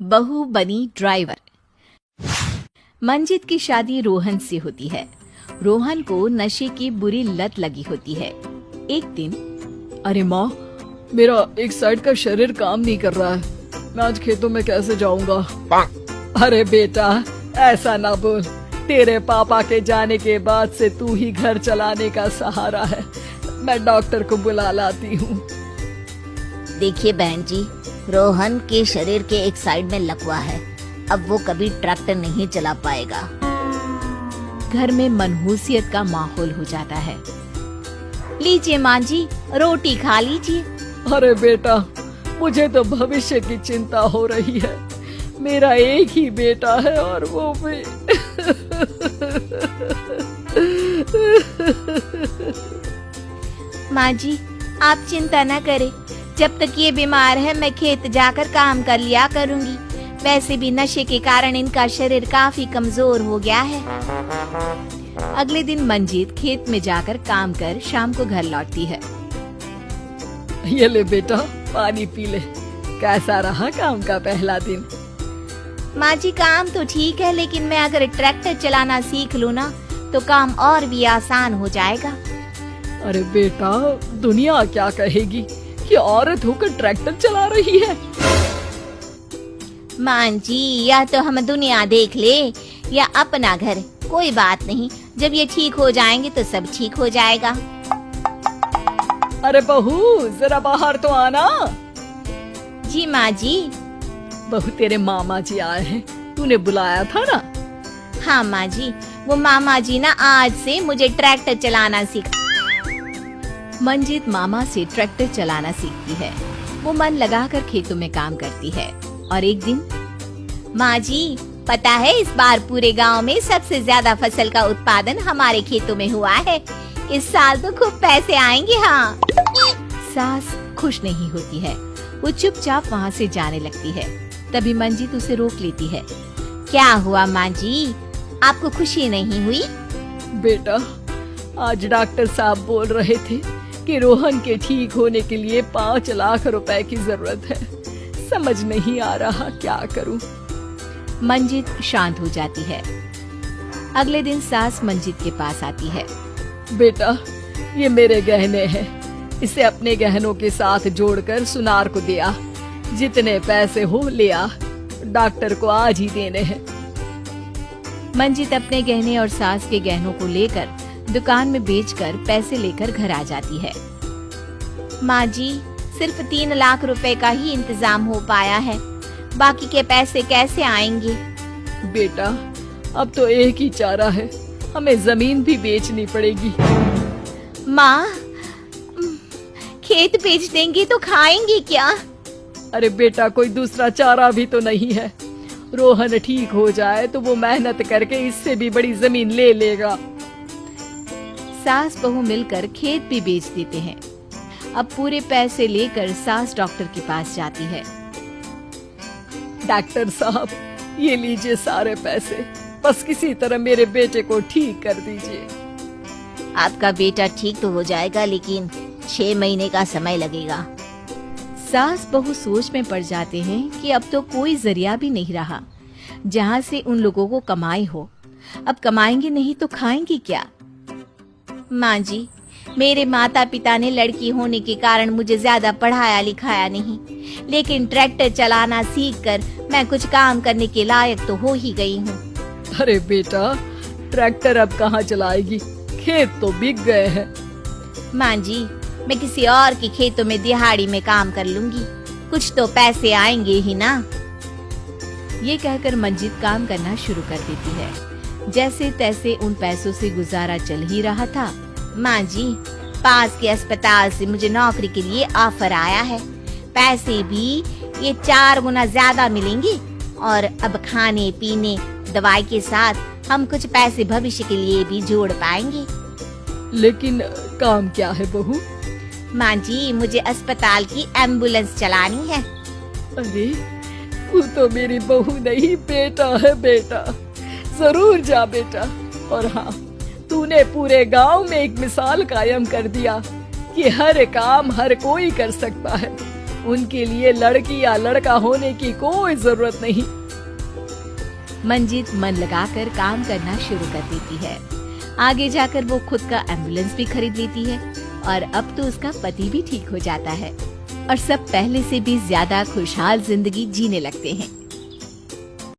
बहू बनी ड्राइवर। मंजित की शादी रोहन से होती है। रोहन को नशे की बुरी लत लगी होती है। एक दिन, अरे माँ, मेरा एक साइड का शरीर काम नहीं कर रहा है। मैं आज खेतों में कैसे जाऊंगा? अरे बेटा, ऐसा ना बोल। तेरे पापा के जाने के बाद से तू ही घर चलाने का सहारा है। मैं डॉक्टर को बुला लाती हूँ। देखिए बहन जी, रोहन के शरीर के एक साइड में लकवा है। अब वो कभी ट्रैक्टर नहीं चला पाएगा। घर में मनहूसियत का माहौल हो जाता है। लीजिए माँ जी, रोटी खा लीजिए। अरे बेटा, मुझे तो भविष्य की चिंता हो रही है। मेरा एक ही बेटा है और वो भी माँ जी, आप चिंता न करें। जब तक ये बीमार है मैं खेत जाकर काम कर लिया करूँगी। वैसे भी नशे के कारण इनका शरीर काफी कमजोर हो गया है। अगले दिन मंजीत खेत में जाकर काम कर शाम को घर लौटती है। ये ले बेटा, पानी पी ले। कैसा रहा काम का पहला दिन? माँ जी, काम तो ठीक है, लेकिन मैं अगर ट्रैक्टर चलाना सीख लूँ ना तो काम और भी आसान हो जाएगा। अरे बेटा, दुनिया क्या कहेगी कि औरत होकर ट्रैक्टर चला रही है? माँ जी, या तो हम दुनिया देख ले या अपना घर, कोई बात नहीं। जब ये ठीक हो जाएंगे तो सब ठीक हो जाएगा। अरे बहू, जरा बाहर तो आना। जी माँ जी। बहू, तेरे मामा जी आए हैं, तूने बुलाया था ना? हाँ माँ जी, वो मामा जी ना आज से मुझे ट्रैक्टर चलाना सिखा। मंजित मामा से ट्रैक्टर चलाना सीखती है। वो मन लगाकर खेतों में काम करती है। और एक दिन, माँ जी, पता है इस बार पूरे गांव में सबसे ज्यादा फसल का उत्पादन हमारे खेतों में हुआ है। इस साल तो खूब पैसे आएंगे। हाँ। सास खुश नहीं होती है। वो चुपचाप वहाँ से जाने लगती है। तभी मंजित उसे रोक लेती है। क्या हुआ माँ जी, आपको खुशी नहीं हुई? बेटा, आज डॉक्टर साहब बोल रहे थे कि रोहन के ठीक होने के लिए 5 लाख रुपए की जरूरत है। समझ नहीं आ रहा क्या करूं। मंजित शांत हो जाती है। अगले दिन सास मंजित के पास आती है। बेटा, ये मेरे गहने हैं। इसे अपने गहनों के साथ जोड़कर सुनार को दिया। जितने पैसे हो ले आ, डॉक्टर को आज ही देने हैं। मंजित अपने गहने और सास के गहनों को लेकर दुकान में बेचकर पैसे लेकर घर आ जाती है। माँ जी, सिर्फ 3 लाख रुपए का ही इंतजाम हो पाया है। बाकी के पैसे कैसे आएंगे? बेटा, अब तो एक ही चारा है, हमें जमीन भी बेचनी पड़ेगी। माँ, खेत बेच देंगे तो खाएंगे क्या? अरे बेटा, कोई दूसरा चारा भी तो नहीं है। रोहन ठीक हो जाए तो वो मेहनत करके इससे भी बड़ी जमीन ले लेगा। सास बहू मिलकर खेत भी बेच देते हैं। अब पूरे पैसे लेकर सास डॉक्टर के पास जाती है। डॉक्टर साहब, ये लीजिए सारे पैसे। बस किसी तरह मेरे बेटे को ठीक कर दीजिए। आपका बेटा ठीक तो हो जाएगा, लेकिन 6 महीने का समय लगेगा। सास बहू सोच में पड़ जाते हैं कि अब तो कोई जरिया भी नहीं रहा जहाँ से उन लोगों को कमाई हो। अब कमाएंगे नहीं तो खाएंगे क्या? माँ जी, मेरे माता पिता ने लड़की होने के कारण मुझे ज्यादा पढ़ाया लिखाया नहीं, लेकिन ट्रैक्टर चलाना सीखकर मैं कुछ काम करने के लायक तो हो ही गई हूँ। अरे बेटा, ट्रैक्टर अब कहाँ चलाएगी? खेत तो बिक गए हैं। माँ जी, मैं किसी और के खेतों में दिहाड़ी में काम कर लूंगी। कुछ तो पैसे आएंगे ही ना। ये कहकर मंजित काम करना शुरू कर देती है। जैसे तैसे उन पैसों से गुजारा चल ही रहा था। माँ जी, पास के अस्पताल से मुझे नौकरी के लिए ऑफर आया है। पैसे भी ये 4 गुना ज्यादा मिलेंगे और अब खाने पीने दवाई के साथ हम कुछ पैसे भविष्य के लिए भी जोड़ पाएंगे। लेकिन काम क्या है बहू? माँ जी, मुझे अस्पताल की एम्बुलेंस चलानी है। अरे, तू तो मेरी बहू नहीं, बेटा है। बेटा, जरूर जा बेटा। और हाँ, तूने पूरे गांव में एक मिसाल कायम कर दिया कि हर काम हर कोई कर सकता है। उनके लिए लड़की या लड़का होने की कोई जरूरत नहीं। मंजीत मन लगाकर काम करना शुरू कर देती है। आगे जाकर वो खुद का एम्बुलेंस भी खरीद लेती है और अब तो उसका पति भी ठीक हो जाता है और सब पहले से भी ज्यादा खुशहाल जिंदगी जीने लगते हैं।